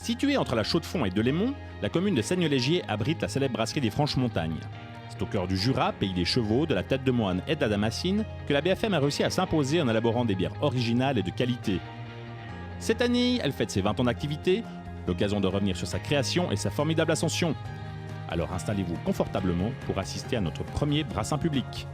Située entre la Chaux-de-Fonds et Delémont, la commune de Seigne-Légier abrite la célèbre brasserie des Franches-Montagnes. C'est au cœur du Jura, pays des chevaux, de la tête de moine et de la damascine, que la BFM a réussi à s'imposer en élaborant des bières originales et de qualité. Cette année, elle fête ses 20 ans d'activité, l'occasion de revenir sur sa création et sa formidable ascension. Alors installez-vous confortablement pour assister à notre premier brassin public.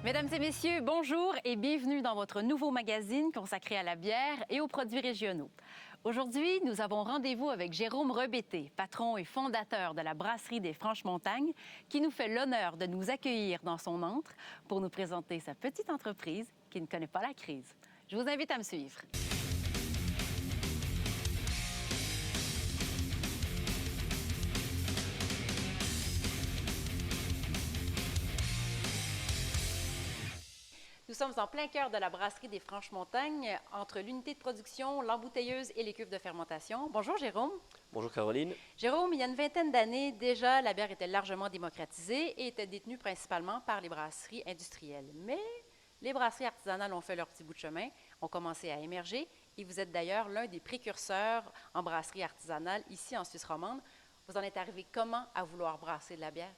Mesdames et messieurs, bonjour et bienvenue dans votre nouveau magazine consacré à la bière et aux produits régionaux. Aujourd'hui, nous avons rendez-vous avec Jérôme Rebété, patron et fondateur de la brasserie des Franches-Montagnes, qui nous fait l'honneur de nous accueillir dans son antre pour nous présenter sa petite entreprise qui ne connaît pas la crise. Je vous invite à me suivre. Nous sommes en plein cœur de la brasserie des Franches-Montagnes, entre l'unité de production, l'embouteilleuse et les cuves de fermentation. Bonjour Jérôme. Bonjour Caroline. Jérôme, il y a une vingtaine d'années, déjà, la bière était largement démocratisée et était détenue principalement par les brasseries industrielles. Mais les brasseries artisanales ont fait leur petit bout de chemin, ont commencé à émerger et vous êtes d'ailleurs l'un des précurseurs en brasserie artisanale ici en Suisse romande. Vous en êtes arrivé comment à vouloir brasser de la bière?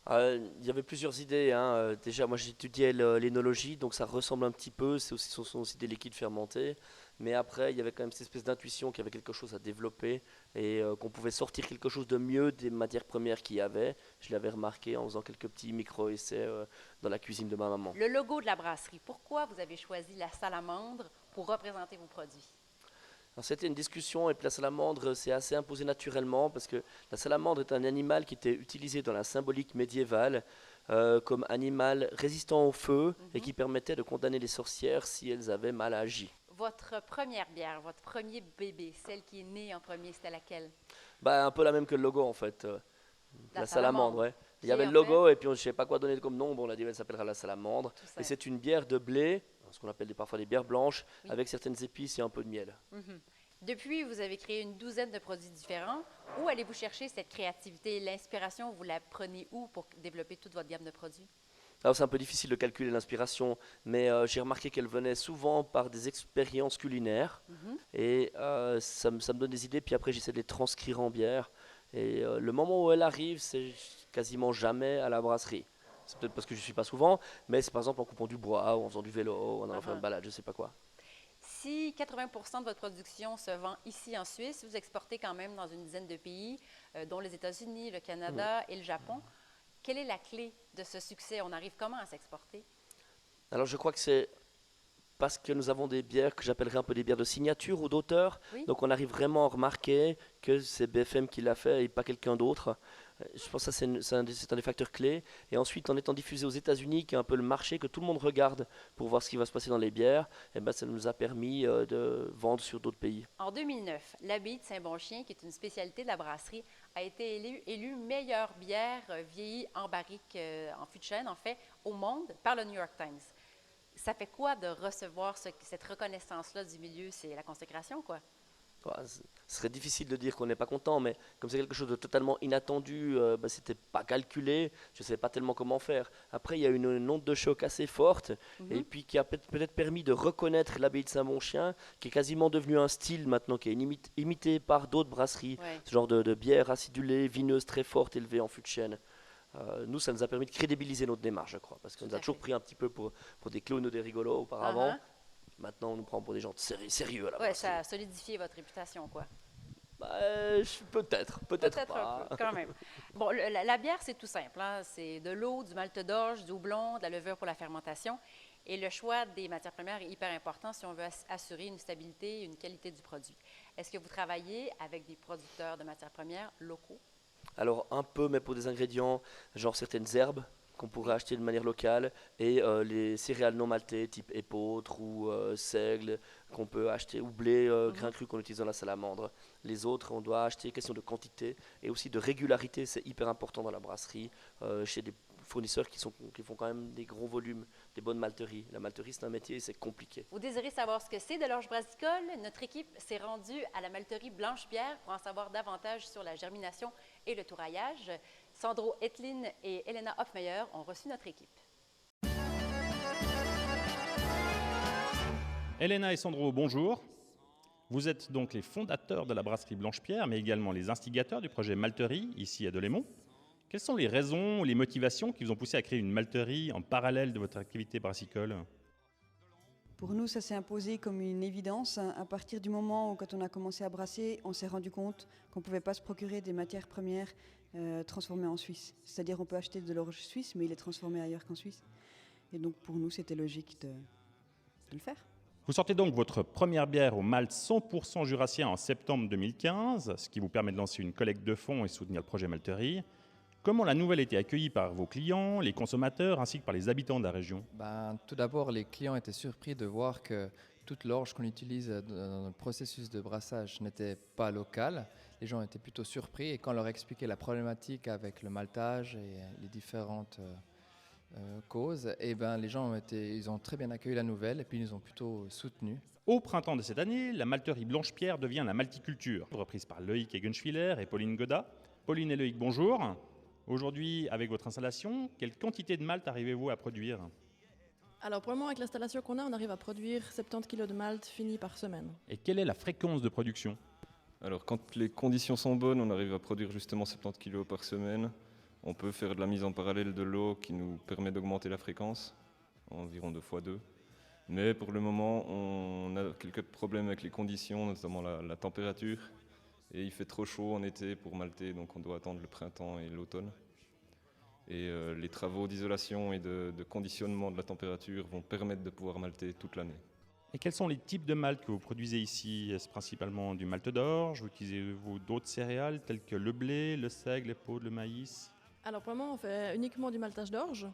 Il y avait plusieurs idées, hein. Déjà, moi j'étudiais l'énologie, donc ça ressemble un petit peu, ce sont aussi des liquides fermentés. Mais après, il y avait quand même cette espèce d'intuition qu'il y avait quelque chose à développer et qu'on pouvait sortir quelque chose de mieux des matières premières qu'il y avait. Je l'avais remarqué en faisant quelques petits micro-essais dans la cuisine de ma maman. Le logo de la brasserie, pourquoi vous avez choisi la salamandre pour représenter vos produits? Alors, c'était une discussion et puis la salamandre s'est assez imposée naturellement parce que la salamandre est un animal qui était utilisé dans la symbolique médiévale comme animal résistant au feu et qui permettait de condamner les sorcières si elles avaient mal agi. Votre première bière, votre premier bébé, celle qui est née en premier, c'était laquelle? Un peu la même que le logo en fait. La salamandre, ouais. Il y avait le logo et puis je ne sais pas quoi donner comme nom. Bon, on a dit elle s'appellera la salamandre. Et c'est une bière de blé, ce qu'on appelle parfois des bières blanches, avec certaines épices et un peu de miel. Depuis, vous avez créé une douzaine de produits différents. Où allez-vous chercher cette créativité? L'inspiration, vous la prenez où pour développer toute votre gamme de produits? Alors c'est un peu difficile de calculer l'inspiration, mais j'ai remarqué qu'elle venait souvent par des expériences culinaires. Et ça me donne des idées, puis après j'essaie de les transcrire en bière. Et le moment où elle arrive, c'est quasiment jamais à la brasserie. C'est peut-être parce que je ne suis pas souvent, mais c'est par exemple en coupant du bois, ou en faisant du vélo, ou en allant faire une balade, je ne sais pas quoi. Si 80% de votre production se vend ici en Suisse, vous exportez quand même dans une dizaine de pays, dont les États-Unis, le Canada et le Japon. Quelle est la clé de ce succès? On arrive comment à s'exporter? Alors je crois que c'est parce que nous avons des bières que j'appellerais un peu des bières de signature ou d'auteur. Oui. Donc on arrive vraiment à remarquer que c'est BFM qui l'a fait et pas quelqu'un d'autre. Je pense que ça c'est un des facteurs clés. Et ensuite, en étant diffusé aux États-Unis, qui est un peu le marché que tout le monde regarde pour voir ce qui va se passer dans les bières, ça nous a permis de vendre sur d'autres pays. En 2009, l'abbaye de Saint-Bon-Chien, qui est une spécialité de la brasserie, a été élue meilleure bière vieillie en barrique, en fût de chêne, en fait, au monde par le New York Times. Ça fait quoi de recevoir cette reconnaissance-là du milieu? C'est la consécration, quoi. Ce serait difficile de dire qu'on n'est pas content, mais comme c'est quelque chose de totalement inattendu, c'était pas calculé, je ne savais pas tellement comment faire. Après, il y a une onde de choc assez forte, et puis qui a peut-être permis de reconnaître l'abbaye de Saint-Bon-Chien, qui est quasiment devenu un style maintenant, qui est imité par d'autres brasseries, ce genre de bière acidulée, vineuse très forte, élevée en fût de chêne. Nous, ça nous a permis de crédibiliser notre démarche, je crois, parce qu'on nous a toujours pris un petit peu pour des clowns ou des rigolos auparavant. Maintenant, on nous prend pour des gens sérieux. Oui, ça a solidifié votre réputation, quoi. Peut-être pas. Un peu, quand même. Bon, la bière, c'est tout simple. Hein? C'est de l'eau, du malt d'orge, du houblon, de la levure pour la fermentation. Et le choix des matières premières est hyper important si on veut assurer une stabilité et une qualité du produit. Est-ce que vous travaillez avec des producteurs de matières premières locaux? Alors, un peu, mais pour des ingrédients, genre certaines herbes. qu'on pourrait acheter de manière locale et les céréales non maltées type épeautre ou seigle qu'on peut acheter ou blé grain cru qu'on utilise dans la salamandre. Les autres, on doit acheter, question de quantité et aussi de régularité, c'est hyper important dans la brasserie, chez des fournisseurs qui font quand même des gros volumes, des bonnes malteries. La malterie, c'est un métier et c'est compliqué. Vous désirez savoir ce que c'est de l'orge brassicole? Notre équipe s'est rendue à la malterie Blanche-Pierre pour en savoir davantage sur la germination et le touraillage. Sandro Etlin et Elena Hoffmeyer ont reçu notre équipe. Elena et Sandro, bonjour. Vous êtes donc les fondateurs de la brasserie Blanche-Pierre, mais également les instigateurs du projet Malterie, ici à Delémont. Quelles sont les raisons ou les motivations qui vous ont poussé à créer une malterie en parallèle de votre activité brassicole? Pour nous, ça s'est imposé comme une évidence. À partir du moment où, quand on a commencé à brasser, on s'est rendu compte qu'on ne pouvait pas se procurer des matières premières transformées en Suisse. C'est-à-dire on peut acheter de l'orge suisse, mais il est transformé ailleurs qu'en Suisse. Et donc pour nous, c'était logique de le faire. Vous sortez donc votre première bière au malt 100% jurassien en septembre 2015, ce qui vous permet de lancer une collecte de fonds et soutenir le projet Malterie. Comment la nouvelle a été accueillie par vos clients, les consommateurs, ainsi que par les habitants de la région? Tout d'abord, les clients étaient surpris de voir que toute l'orge qu'on utilise dans le processus de brassage n'était pas locale. Les gens étaient plutôt surpris et quand on leur expliquait la problématique avec le maltage et les différentes causes, les gens ils ont très bien accueilli la nouvelle et puis ils nous ont plutôt soutenus. Au printemps de cette année, la malterie Blanche-Pierre devient la malticulture, reprise par Loïc Egenschwiller et Pauline Godat. Pauline et Loïc, bonjour. Aujourd'hui, avec votre installation, quelle quantité de malt arrivez-vous à produire? Alors pour le moment, avec l'installation qu'on a, on arrive à produire 70 kg de malt fini par semaine. Et quelle est la fréquence de production? Alors quand les conditions sont bonnes, on arrive à produire justement 70 kg par semaine. On peut faire de la mise en parallèle de l'eau qui nous permet d'augmenter la fréquence, environ 2x2. Mais pour le moment, on a quelques problèmes avec les conditions, notamment la température. Et il fait trop chaud en été pour malter, donc on doit attendre le printemps et l'automne. Et les travaux d'isolation et de conditionnement de la température vont permettre de pouvoir malter toute l'année. Et quels sont les types de malt que vous produisez ici? Est-ce principalement du malt d'orge? Utilisez-vous d'autres céréales telles que le blé, le seigle, l'épeautre, le maïs? Alors pour le moment, on fait uniquement du maltage d'orge,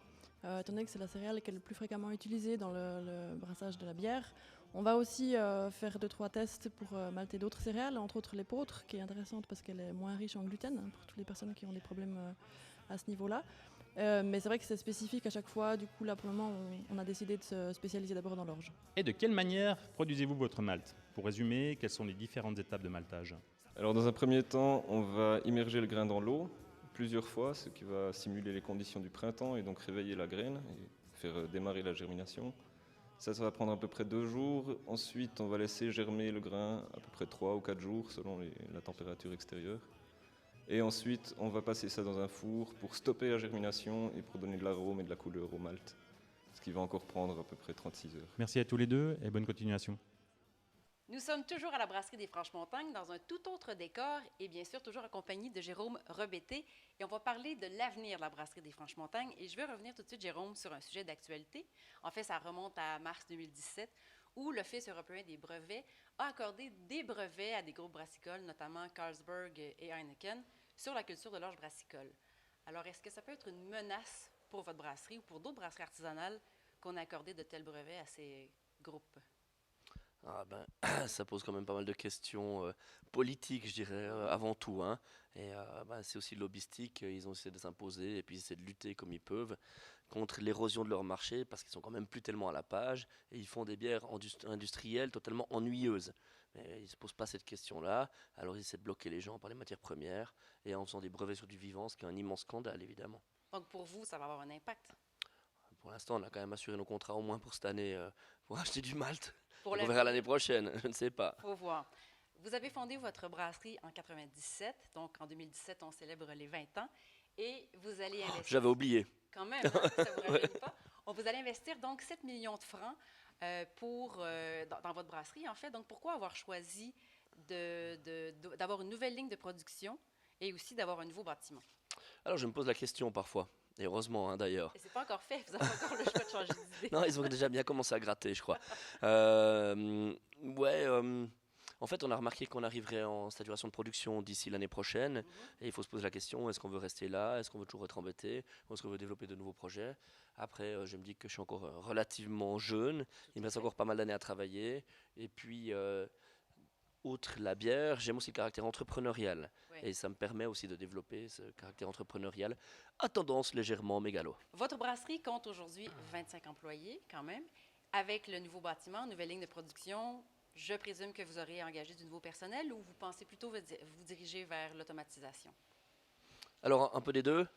étant donné que c'est la céréale qui est le plus fréquemment utilisée dans le brassage de la bière. On va aussi faire 2-3 tests pour malter d'autres céréales, entre autres l'épeautre, qui est intéressante parce qu'elle est moins riche en gluten, pour toutes les personnes qui ont des problèmes à ce niveau-là. Mais c'est vrai que c'est spécifique à chaque fois. Du coup, là, pour le moment, on a décidé de se spécialiser d'abord dans l'orge. Et de quelle manière produisez-vous votre malt? Pour résumer, quelles sont les différentes étapes de maltage? Alors dans un premier temps, on va immerger le grain dans l'eau plusieurs fois, ce qui va simuler les conditions du printemps et donc réveiller la graine et faire démarrer la germination. Ça va prendre à peu près 2 jours. Ensuite, on va laisser germer le grain à peu près 3 ou 4 jours selon la température extérieure. Et ensuite, on va passer ça dans un four pour stopper la germination et pour donner de l'arôme et de la couleur au malt, ce qui va encore prendre à peu près 36 heures. Merci à tous les deux et bonne continuation. Nous sommes toujours à la brasserie des Franches-Montagnes dans un tout autre décor et bien sûr toujours accompagné de Jérôme Rebetté. Et on va parler de l'avenir de la brasserie des Franches-Montagnes. Et je vais revenir tout de suite, Jérôme, sur un sujet d'actualité. En fait, ça remonte à mars 2017 où l'Office européen des brevets a accordé des brevets à des groupes brassicoles, notamment Carlsberg et Heineken, sur la culture de l'orge brassicole. Alors, est-ce que ça peut être une menace pour votre brasserie ou pour d'autres brasseries artisanales qu'on a accordé de tels brevets à ces groupes? Ça pose quand même pas mal de questions politiques, je dirais, avant tout. Hein. Et c'est aussi lobbyistique, ils ont essayé de s'imposer et puis ils essaient de lutter comme ils peuvent contre l'érosion de leur marché parce qu'ils sont quand même plus tellement à la page et ils font des bières industrielles totalement ennuyeuses. Mais ils ne se posent pas cette question-là, alors ils essaient de bloquer les gens par les matières premières et en faisant des brevets sur du vivant, ce qui est un immense scandale évidemment. Donc pour vous, ça va avoir un impact? Pour l'instant, on a quand même assuré nos contrats au moins pour cette année pour acheter du malt. On verra l'année prochaine, je ne sais pas. Faut voir. Vous avez fondé votre brasserie en 1997, donc en 2017, on célèbre les 20 ans, et vous allez investir... J'avais oublié. Quand même, hein, ça ne vous rajeunit pas. Vous allez investir donc 7 millions de francs dans votre brasserie, en fait. Donc pourquoi avoir choisi d'avoir une nouvelle ligne de production et aussi d'avoir un nouveau bâtiment? Alors je me pose la question parfois. Et heureusement, hein, d'ailleurs. Et c'est pas encore fait, vous avez encore le choix de changer d'idée. Non, ils ont déjà bien commencé à gratter, je crois. En fait, on a remarqué qu'on arriverait en saturation de production d'ici l'année prochaine. Et il faut se poser la question, est-ce qu'on veut rester là? Est-ce qu'on veut toujours être embêté? Ou est-ce qu'on veut développer de nouveaux projets? Après, je me dis que je suis encore relativement jeune. Il me reste encore pas mal d'années à travailler. Et puis, outre la bière, j'aime aussi le caractère entrepreneurial. Oui. Et ça me permet aussi de développer ce caractère entrepreneurial à tendance légèrement mégalo. Votre brasserie compte aujourd'hui 25 employés quand même. Avec le nouveau bâtiment, nouvelle ligne de production, je présume que vous aurez engagé du nouveau personnel ou vous pensez plutôt vous diriger vers l'automatisation? Alors, un peu des deux.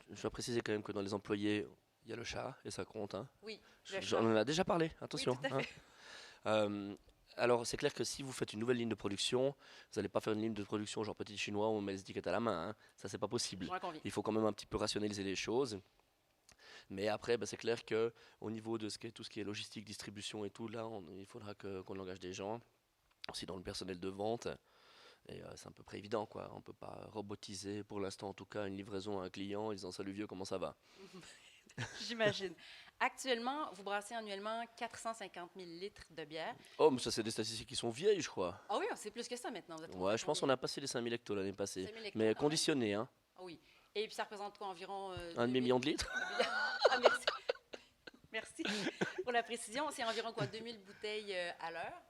Je dois préciser quand même que dans les employés, il y a le chat et ça compte. Hein. Oui, J'en en a déjà parlé, attention. Oui, tout à fait. Alors, c'est clair que si vous faites une nouvelle ligne de production, vous n'allez pas faire une ligne de production genre petit chinois où on met les étiquettes à la main. Hein. Ça, c'est pas possible. J'en conviens. Il faut quand même un petit peu rationaliser les choses. Mais après, c'est clair qu'au niveau de tout ce qui est logistique, distribution et tout, là, il faudra qu'on engage des gens, aussi dans le personnel de vente. Et c'est à peu près évident, quoi. On ne peut pas robotiser, pour l'instant en tout cas, une livraison à un client en disant « Salut vieux, comment ça va ?» J'imagine. Actuellement, vous brassez annuellement 450 000 litres de bière. Oh, mais ça, c'est des statistiques qui sont vieilles, je crois. Ah oui, c'est plus que ça maintenant. Vous êtes Ouais, je pense qu'on a passé les 5000 hectos l'année passée. 5000 hectos, Mais quand conditionné, hein. Ah oui. Et puis ça représente quoi environ Un demi-million de litres. Ah, merci. Merci pour la précision. C'est environ quoi, 2000 bouteilles à l'heure?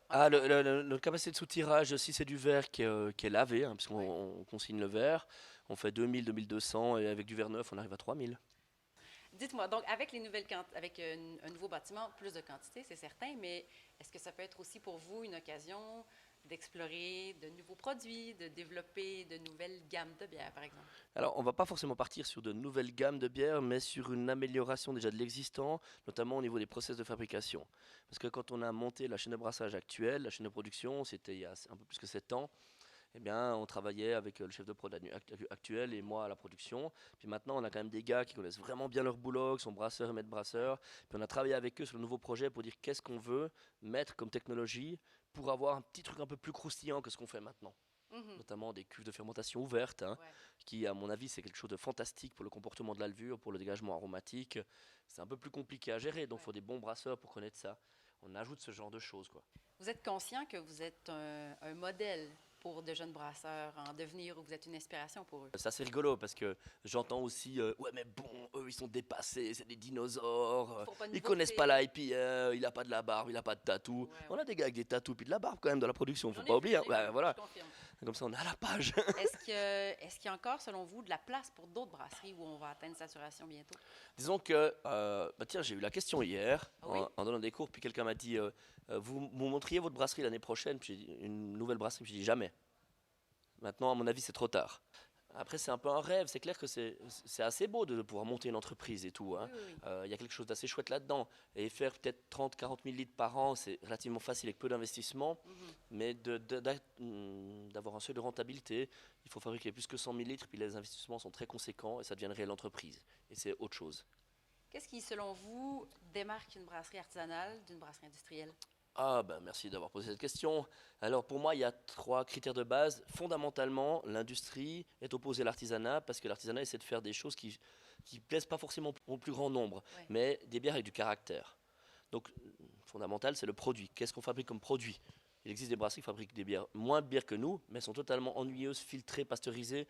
Ah, notre capacité de sous-tirage, si c'est du verre qui est lavé, hein, puisqu'on on consigne le verre, on fait 2000, 2200 et avec du verre neuf, on arrive à 3000. Dites-moi, donc avec les nouvelles avec un nouveau bâtiment, plus de quantité, c'est certain, mais est-ce que ça peut être aussi pour vous une occasion d'explorer de nouveaux produits, de développer de nouvelles gammes de bières, par exemple? Alors, on ne va pas forcément partir sur de nouvelles gammes de bières, mais sur une amélioration déjà de l'existant, notamment au niveau des process de fabrication. Parce que quand on a monté la chaîne de brassage actuelle, la chaîne de production, c'était il y a un peu plus que 7 ans, eh bien, on travaillait avec le chef de prod actuel et moi à la production. Puis maintenant, on a quand même des gars qui connaissent vraiment bien leur boulot, qui sont brasseurs et maîtres brasseurs. Puis on a travaillé avec eux sur le nouveau projet pour dire qu'est-ce qu'on veut mettre comme technologie pour avoir un petit truc un peu plus croustillant que ce qu'on fait maintenant. Notamment des cuves de fermentation ouvertes, hein, qui, à mon avis, c'est quelque chose de fantastique pour le comportement de la levure, pour le dégagement aromatique. C'est un peu plus compliqué à gérer, donc il faut des bons brasseurs pour connaître ça. On ajoute ce genre de choses, quoi. Vous êtes conscient que vous êtes un modèle pour de jeunes brasseurs en devenir ou vous êtes une inspiration pour eux? Ça, c'est rigolo parce que j'entends aussi ouais, mais bon, eux, ils sont dépassés, c'est des dinosaures, ils connaissent pas l'IPA, il a pas de la barbe, il a pas de tatou. On a des gars avec des tatous puis de la barbe quand même dans la production, faut pas oublier. Ouais, voilà. Comme ça, on est à la page. Est-ce qu'il y a encore, selon vous, de la place pour d'autres brasseries où on va atteindre saturation bientôt? Disons que, tiens, j'ai eu la question hier en donnant des cours, puis quelqu'un m'a dit vous montriez votre brasserie l'année prochaine, puis j'ai dit une nouvelle brasserie, puis j'ai dit jamais. Maintenant, à mon avis, c'est trop tard. Après, c'est un peu un rêve. C'est clair que c'est assez beau de pouvoir monter une entreprise et tout. Hein. Y a quelque chose d'assez chouette là-dedans. Et faire peut-être 30-40 000 litres par an, c'est relativement facile avec peu d'investissement. Mais d'avoir un seuil de rentabilité, il faut fabriquer plus que 100 000 litres, puis les investissements sont très conséquents et ça devient une réelle entreprise. Et c'est autre chose. Qu'est-ce qui, selon vous, démarque une brasserie artisanale d'une brasserie industrielle? Merci d'avoir posé cette question. Alors pour moi, il y a 3 critères de base. Fondamentalement, l'industrie est opposée à l'artisanat parce que l'artisanat essaie de faire des choses qui plaisent pas forcément au plus grand nombre, mais des bières avec du caractère. Donc, fondamental, c'est le produit. Qu'est-ce qu'on fabrique comme produit? Il existe des brasseries qui fabriquent des bières, moins de bières que nous, mais elles sont totalement ennuyeuses, filtrées, pasteurisées.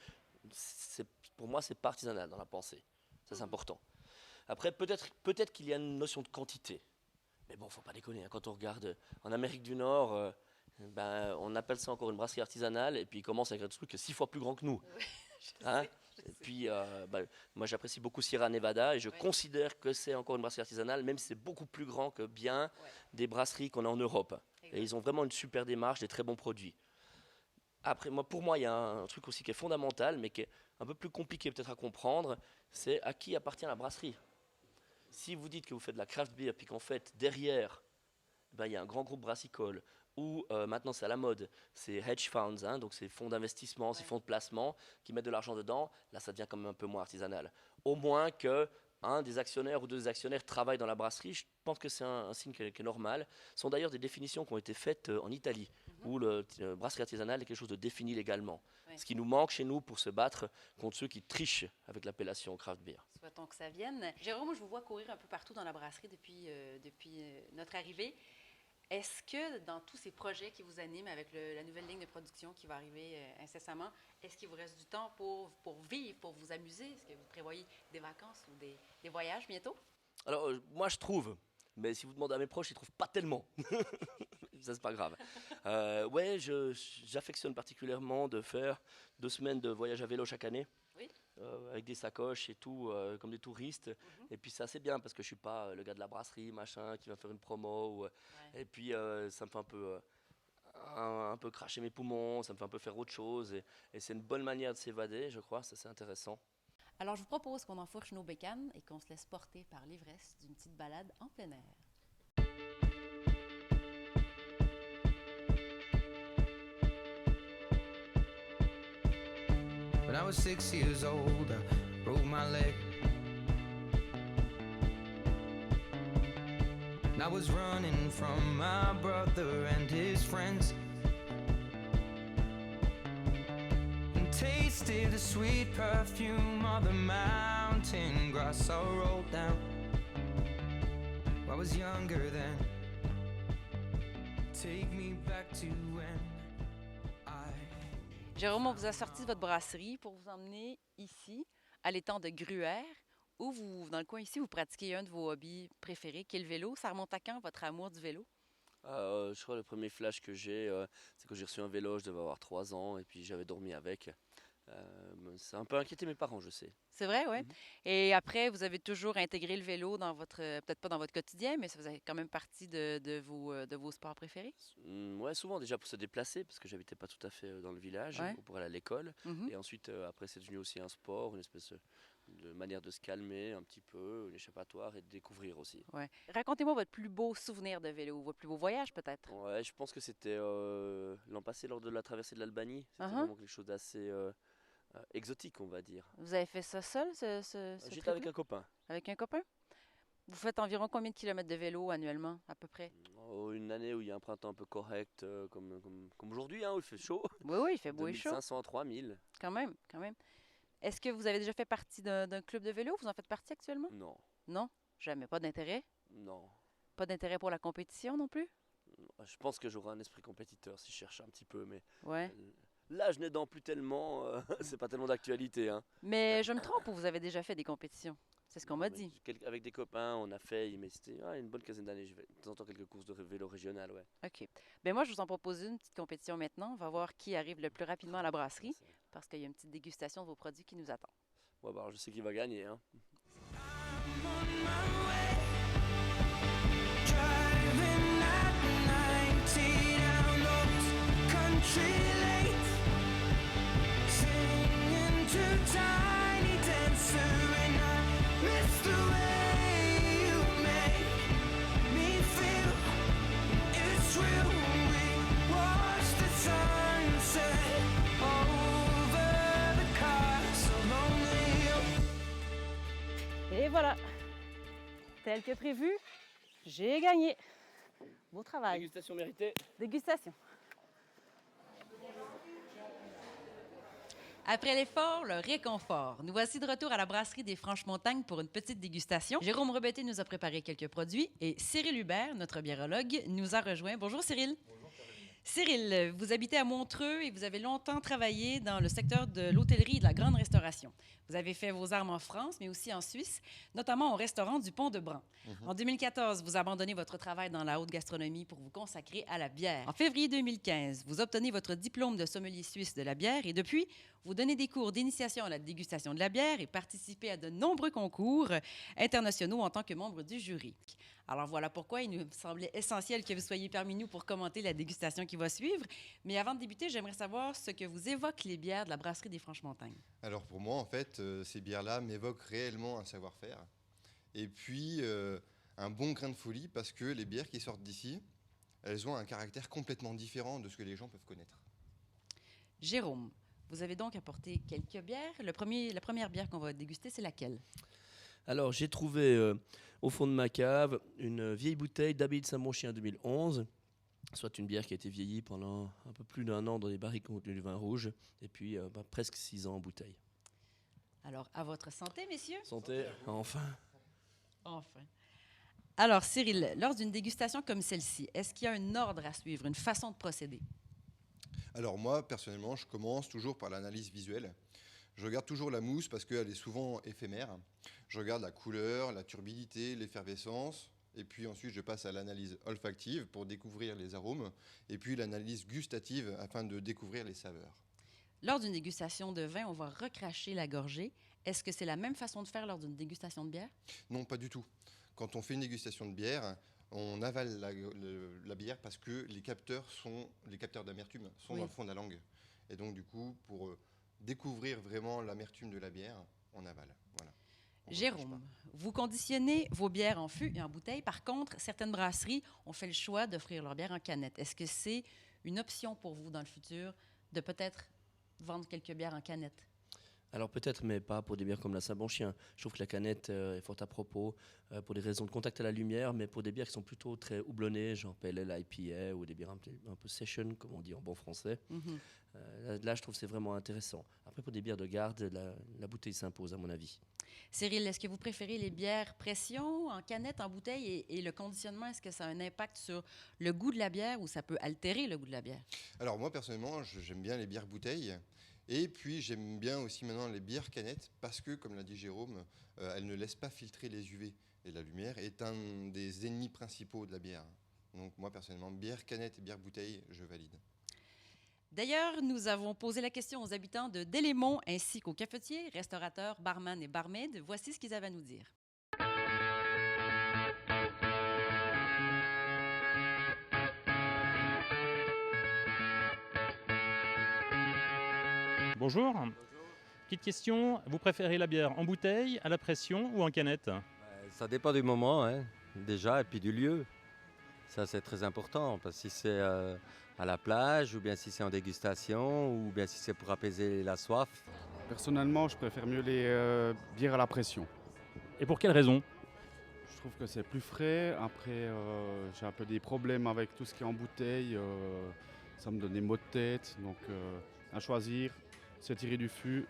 Pour moi, c'est pas artisanal dans la pensée. Ça, c'est important. Après, peut-être qu'il y a une notion de quantité. Mais bon, faut pas déconner, hein. Quand on regarde en Amérique du Nord, on appelle ça encore une brasserie artisanale, et puis ils commencent avec un truc 6 fois plus grand que nous. Hein? Et puis, moi j'apprécie beaucoup Sierra Nevada, et je considère que c'est encore une brasserie artisanale, même si c'est beaucoup plus grand que bien des brasseries qu'on a en Europe. Et ils ont vraiment une super démarche, des très bons produits. Après, pour moi, il y a un truc aussi qui est fondamental, mais qui est un peu plus compliqué peut-être à comprendre, c'est à qui appartient la brasserie. Si vous dites que vous faites de la craft beer, puis qu'en fait, derrière, il y a un grand groupe brassicole, ou maintenant c'est à la mode, c'est hedge funds, hein, donc c'est fonds d'investissement, ces fonds de placement, qui mettent de l'argent dedans, là ça devient quand même un peu moins artisanal. Au moins que des actionnaires ou 2 actionnaires travaillent dans la brasserie, je pense que c'est un signe qui est normal. Ce sont d'ailleurs des définitions qui ont été faites en Italie, où le brasserie artisanale est quelque chose de défini légalement. Ce qui nous manque chez nous pour se battre contre ceux qui trichent avec l'appellation craft beer. Souhaitons que ça vienne. Jérôme, je vous vois courir un peu partout dans la brasserie depuis notre arrivée. Est-ce que dans tous ces projets qui vous animent avec la nouvelle ligne de production qui va arriver incessamment, est-ce qu'il vous reste du temps pour vivre, pour vous amuser? Est-ce que vous prévoyez des vacances ou des voyages bientôt? Alors, moi, je trouve, mais si vous demandez à mes proches, ils trouvent pas tellement. Ça, c'est pas grave. Ouais, j'affectionne particulièrement de faire 2 semaines de voyage à vélo chaque année. Oui. Avec des sacoches et tout, comme des touristes. Et puis, c'est assez bien parce que je suis pas le gars de la brasserie, machin, qui va faire une promo. Et puis, ça me fait un peu cracher mes poumons, ça me fait un peu faire autre chose. Et c'est une bonne manière de s'évader, je crois. Ça, c'est intéressant. Alors, je vous propose qu'on enfourche nos bécanes et qu'on se laisse porter par l'ivresse d'une petite balade en plein air. When I was 6 years old, I broke my leg. And I was running from my brother and his friends. And tasted the sweet perfume of the mountain grass I rolled down. I was younger then. Take me back to when Jérôme, on vous a sorti de votre brasserie pour vous emmener ici, à l'étang de Gruère, où vous, dans le coin ici, vous pratiquez un de vos hobbies préférés, qui est le vélo. Ça remonte à quand, votre amour du vélo? Je crois que le premier flash que j'ai, c'est que j'ai reçu un vélo, je devais avoir 3 ans, et puis j'avais dormi avec. Ça a un peu inquiété mes parents, je sais. C'est vrai, oui. Et après, vous avez toujours intégré le vélo dans votre, peut-être pas dans votre quotidien, mais ça faisait quand même partie de vos sports préférés? Ouais, souvent déjà pour se déplacer, parce que j'habitais pas tout à fait dans le village, Ouais. ou pour aller à l'école. Mhm. Et ensuite, après, c'est devenu aussi un sport, une espèce de manière de se calmer un petit peu, une échappatoire et de découvrir aussi. Ouais. Racontez-moi votre plus beau souvenir de vélo, votre plus beau voyage peut-être. Ouais, je pense que c'était l'an passé lors de la traversée de l'Albanie. C'était Uh-huh. vraiment quelque chose d'assez exotique, on va dire. Vous avez fait ça seul, ce J'étais trip-là? avec un copain. Avec un copain? Vous faites environ combien de kilomètres de vélo annuellement, à peu près? Une année où il y a un printemps un peu correct, comme aujourd'hui, hein, où il fait chaud. Oui, oui, il fait beau et chaud. 2500 à 3000. Quand même, quand même. Est-ce que vous avez déjà fait partie d'un club de vélo? Vous en faites partie actuellement? Non, Non? Jamais. Pas d'intérêt? non. Pas d'intérêt pour la compétition non plus? Je pense que j'aurai un esprit compétiteur si je cherche un petit peu, mais Ouais. l'âge n'aidant plus tellement, c'est pas tellement d'actualité. Hein. Mais je me trompe ou vous avez déjà fait des compétitions? C'est ce qu'on m'a Mais dit. Avec des copains, on a fait, mais c'était une bonne quinzaine d'années. J'ai fait de temps en temps quelques courses de vélo régional, ouais. OK. Bien, moi, je vous en propose une petite compétition maintenant. On va voir qui arrive le plus rapidement à la brasserie parce qu'il y a une petite dégustation de vos produits qui nous attend. Ouais, bah, alors, je sais qui va gagner. Hein. I'm on my way, driving at 90 down those country lanes, singing to Tiny Dancer, and I miss the way you make me feel. It's real. We watch the sunset over the castle lonely. Et voilà! Tel que prévu, j'ai gagné. Beau travail. Dégustation méritée. Dégustation. Après l'effort, le réconfort. Nous voici de retour à la brasserie des Franches-Montagnes pour une petite dégustation. Jérôme Rebetté nous a préparé quelques produits et Cyril Hubert, notre biérologue, nous a rejoint. Bonjour Cyril. Bonjour Caroline. Cyril, vous habitez à Montreux et vous avez longtemps travaillé dans le secteur de l'hôtellerie et de la grande restauration. Vous avez fait vos armes en France, mais aussi en Suisse, notamment au restaurant du Pont de Bran. En 2014, vous abandonnez votre travail dans la haute gastronomie pour vous consacrer à la bière. En février 2015, vous obtenez votre diplôme de sommelier suisse de la bière et depuis, vous donnez des cours d'initiation à la dégustation de la bière et participez à de nombreux concours internationaux en tant que membre du jury. Alors voilà pourquoi il nous semblait essentiel que vous soyez parmi nous pour commenter la dégustation qui va suivre. Mais avant de débuter, j'aimerais savoir ce que vous évoquent les bières de la brasserie des Franches-Montagnes. Alors pour moi, en fait, ces bières-là m'évoquent réellement un savoir-faire. Et puis, un bon grain de folie parce que les bières qui sortent d'ici, elles ont un caractère complètement différent de ce que les gens peuvent connaître. Jérôme, vous avez donc apporté quelques bières. La première bière qu'on va déguster, c'est laquelle? Alors, j'ai trouvé au fond de ma cave une vieille bouteille d'Abbaye de Saint-Bon-Chien 2011, soit une bière qui a été vieillie pendant un peu plus d'1 an dans des barriques contenues de vin rouge, et puis presque 6 ans en bouteille. Alors, à votre santé, messieurs. Santé, enfin. Enfin. Alors, Cyril, lors d'une dégustation comme celle-ci, est-ce qu'il y a un ordre à suivre, une façon de procéder? Alors moi, personnellement, je commence toujours par l'analyse visuelle. Je regarde toujours la mousse parce qu'elle est souvent éphémère. Je regarde la couleur, la turbidité, l'effervescence. Et puis ensuite, je passe à l'analyse olfactive pour découvrir les arômes. Et puis l'analyse gustative afin de découvrir les saveurs. Lors d'une dégustation de vin, on va recracher la gorgée. Est-ce que c'est la même façon de faire lors d'une dégustation de bière? Non, pas du tout. Quand on fait une dégustation de bière, on avale la bière parce que les capteurs d'amertume sont Oui. dans le fond de la langue. Et donc du coup, pour découvrir vraiment l'amertume de la bière, on avale. Voilà. On recrache Jérôme, vous conditionnez vos bières en fût et en bouteille. Par contre, certaines brasseries ont fait le choix d'offrir leur bière en canette. Est-ce que c'est une option pour vous dans le futur de peut-être vendre quelques bières en canette? Alors peut-être, mais pas pour des bières comme la Saint-Bon-Chien. Je trouve que la canette est fort à propos pour des raisons de contact à la lumière, mais pour des bières qui sont plutôt très houblonnées, genre PLL, IPA ou des bières un peu session, comme on dit en bon français. Mhm. Là, je trouve que c'est vraiment intéressant. Après, pour des bières de garde, la bouteille s'impose, à mon avis. Cyril, est-ce que vous préférez les bières pression, en canette, en bouteille? Et le conditionnement, est-ce que ça a un impact sur le goût de la bière ou ça peut altérer le goût de la bière? Alors moi personnellement, j'aime bien les bières bouteilles. Et puis j'aime bien aussi maintenant les bières canettes parce que, comme l'a dit Jérôme, elles ne laissent pas filtrer les UV. Et la lumière est un des ennemis principaux de la bière. Donc moi personnellement, bière canette et bière bouteille, je valide. D'ailleurs, nous avons posé la question aux habitants de Delémont ainsi qu'aux cafetiers, restaurateurs, barman et barmaids. Voici ce qu'ils avaient à nous dire. Bonjour. Petite question, vous préférez la bière en bouteille, à la pression ou en canette? Ça dépend du moment, hein, déjà, et puis du lieu. Ça, c'est très important, parce que si c'est à la plage, ou bien si c'est en dégustation, ou bien si c'est pour apaiser la soif. Personnellement, je préfère mieux les bières à la pression. Et pour quelle raison? Je trouve que c'est plus frais. Après, j'ai un peu des problèmes avec tout ce qui est en bouteille. Ça me donne des maux de tête. Donc, à choisir, c'est tirer du fût.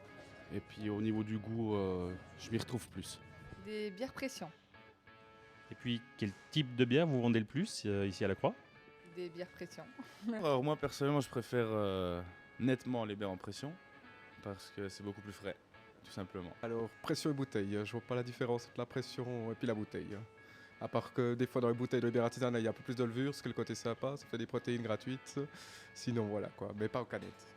Et puis, au niveau du goût, je m'y retrouve plus. Des bières pression. Et puis, quel type de bière vous vendez le plus ici à la Croix? Des bières pression. Alors moi personnellement je préfère nettement les bières en pression parce que c'est beaucoup plus frais, tout simplement. Alors pression et bouteille, je vois pas la différence entre la pression et puis la bouteille. À part que des fois dans les bouteilles de bière artisanale il y a un peu plus de levure, ce qui est le côté sympa, ça fait des protéines gratuites. Sinon voilà quoi, mais pas aux canettes.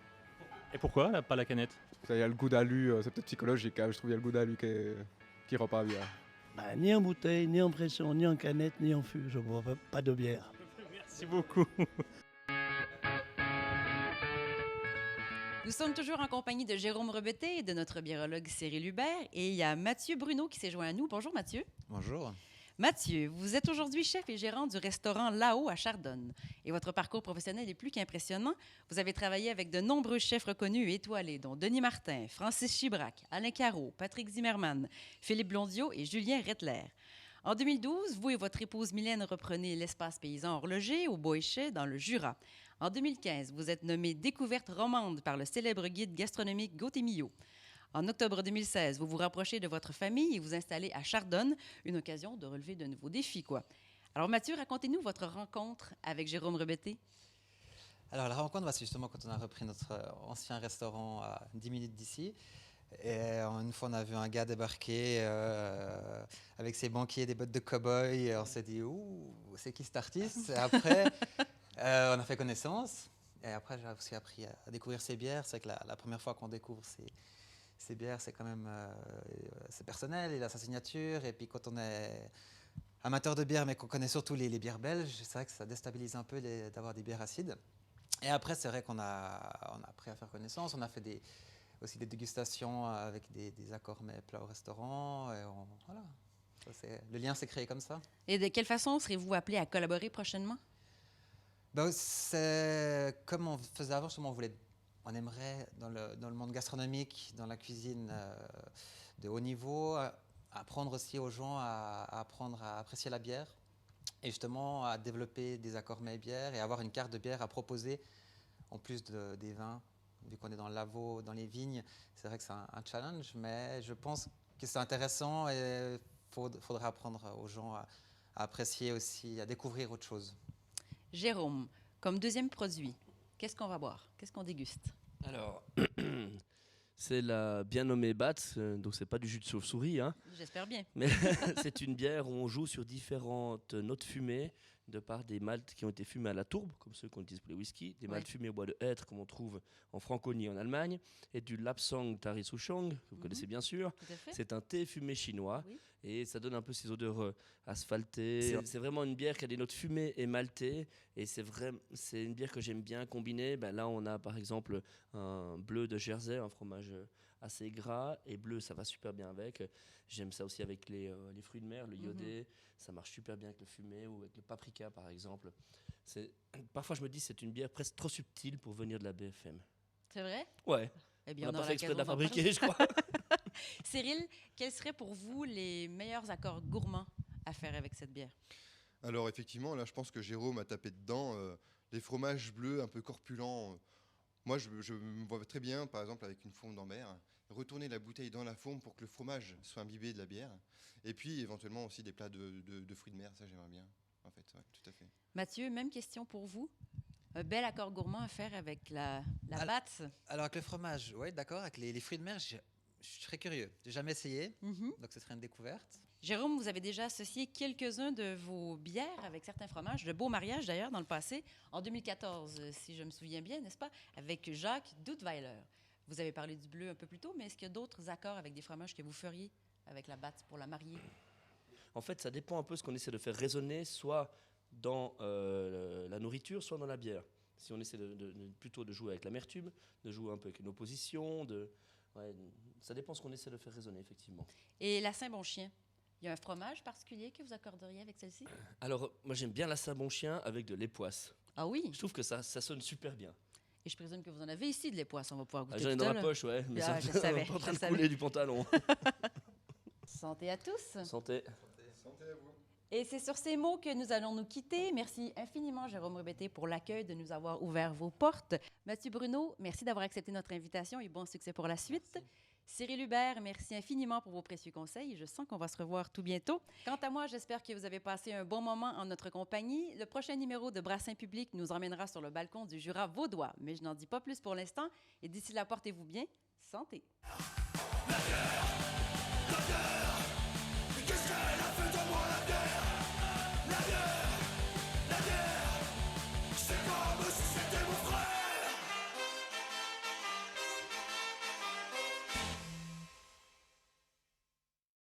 Et pourquoi pas la canette? Il y a le goût d'alu, c'est peut-être psychologique, hein, je trouve qu'il y a le goût d'alu qui repart bien. Ni en bouteille, ni en pression, ni en canette, ni en fût, je ne bois pas de bière. Merci beaucoup. Nous sommes toujours en compagnie de Jérôme Rebetté et de notre biérologue Cyril Hubert. Et il y a Mathieu Bruno qui s'est joint à nous. Bonjour Mathieu. Bonjour. Mathieu, vous êtes aujourd'hui chef et gérant du restaurant Là-haut à Chardonne. Et votre parcours professionnel est plus qu'impressionnant. Vous avez travaillé avec de nombreux chefs reconnus et étoilés, dont Denis Martin, Francis Chibrac, Alain Carreau, Patrick Zimmermann, Philippe Blondiot et Julien Rettler. En 2012, vous et votre épouse Mylène reprenez l'espace paysan horloger au Boéchet, dans le Jura. En 2015, vous êtes nommé Découverte romande par le célèbre guide gastronomique Gauthier-Millot. En octobre 2016, vous vous rapprochez de votre famille et vous installez à Chardonne, une occasion de relever de nouveaux défis, quoi. Alors Mathieu, racontez-nous votre rencontre avec Jérôme Rebetté. Alors la rencontre, c'est justement quand on a repris notre ancien restaurant à 10 minutes d'ici. Et une fois, on a vu un gars débarquer avec ses banquiers et des bottes de cow-boy. Et on s'est dit, ouh, c'est qui cet artiste? Et après, on a fait connaissance. Et après, j'ai aussi appris à découvrir ces bières. C'est que la première fois qu'on découvre ces bières, c'est quand même c'est personnel, il a sa signature. Et puis quand on est amateur de bière, mais qu'on connaît surtout les bières belges, c'est vrai que ça déstabilise un peu d'avoir des bières acides. Et après, c'est vrai qu'on a appris à faire connaissance. On a fait aussi des dégustations avec des accords mais plats au restaurant. Et voilà. Le lien s'est créé comme ça. Et de quelle façon serez-vous appelé à collaborer prochainement? C'est comme on faisait avant, justement, on aimerait, dans le monde gastronomique, dans la cuisine de haut niveau, apprendre aussi aux gens à apprendre à apprécier la bière et justement à développer des accords mets et bières et avoir une carte de bière à proposer en plus des vins. Vu qu'on est dans le lavo, dans les vignes, c'est vrai que c'est un challenge, mais je pense que c'est intéressant et il faudra apprendre aux gens apprécier aussi, à découvrir autre chose. Jérôme, comme deuxième produit, qu'est-ce qu'on va boire? Qu'est-ce qu'on déguste? Alors, c'est la bien nommée Batz, donc c'est pas du jus de chauve-souris, hein, J'espère bien. mais c'est une bière où on joue sur différentes notes fumées de par des maltes qui ont été fumés à la tourbe, comme ceux qu'on utilise pour les whisky, des maltes fumés au bois de hêtre, comme on trouve en Franconie en Allemagne, et du Lapsang Tari Souchong, que vous connaissez bien sûr. Tout à fait. C'est un thé fumé chinois, Oui. et ça donne un peu ces odeurs asphaltées. C'est vraiment une bière qui a des notes fumées et maltées, et c'est une bière que j'aime bien combiner. Ben là, on a par exemple un bleu de Jersey, un fromage assez gras, et bleu, ça va super bien avec. J'aime ça aussi avec les fruits de mer, le iodé, ça marche super bien avec le fumé ou avec le paprika par exemple. Parfois je me dis c'est une bière presque trop subtile pour venir de la BFM. C'est vrai? Ouais. Eh bien, On n'a aura pas fait exprès de l'occasion la d'en fabriquer, je parler. crois. Cyril, quels seraient pour vous les meilleurs accords gourmands à faire avec cette bière? Alors effectivement, là je pense que Jérôme a tapé dedans. Les fromages bleus un peu corpulents, moi je me vois très bien par exemple avec une fourme d'ambert, retourner la bouteille dans la fourme pour que le fromage soit imbibé de la bière. Et puis éventuellement aussi des plats de fruits de mer, ça j'aimerais bien en fait, ouais, tout à fait. Mathieu, même question pour vous. Un bel accord gourmand à faire avec la Batz. Alors avec le fromage, oui, d'accord. Avec les fruits de mer, je suis très curieux. J'ai jamais essayé, donc ce serait une découverte. Jérôme, vous avez déjà associé quelques-uns de vos bières avec certains fromages, de beaux mariages d'ailleurs dans le passé, en 2014, si je me souviens bien, n'est-ce pas, avec Jacques Duttweiler. Vous avez parlé du bleu un peu plus tôt, mais est-ce qu'il y a d'autres accords avec des fromages que vous feriez avec la Batz pour la marier? En fait, ça dépend un peu de ce qu'on essaie de faire résonner, soit dans la nourriture, soit dans la bière. Si on essaie plutôt de jouer avec l'amertume, de jouer un peu avec une opposition, ça dépend de ce qu'on essaie de faire résonner, effectivement. Et la Saint-Bon-Chien, il y a un fromage particulier que vous accorderiez avec celle-ci? Alors, moi j'aime bien la Saint-Bon-Chien avec de l'époisse. Ah oui? Je trouve que ça sonne super bien. Et je présume que vous en avez ici de l'époisse, on va pouvoir goûter J'en ai tout à dans la l'heure. poche, ouais, mais Ah, ça je savais, pas en train je de savais. couler du pantalon. Santé à tous. Santé. Santé à vous. Et c'est sur ces mots que nous allons nous quitter. Merci infiniment, Jérôme Rebetté, pour l'accueil, de nous avoir ouvert vos portes. Mathieu Bruno, merci d'avoir accepté notre invitation et bon succès pour la suite. Merci. Cyril Hubert, merci infiniment pour vos précieux conseils. Je sens qu'on va se revoir tout bientôt. Quant à moi, j'espère que vous avez passé un bon moment en notre compagnie. Le prochain numéro de Brassin Public nous emmènera sur le balcon du Jura vaudois. Mais je n'en dis pas plus pour l'instant. Et d'ici là, portez-vous bien. Santé!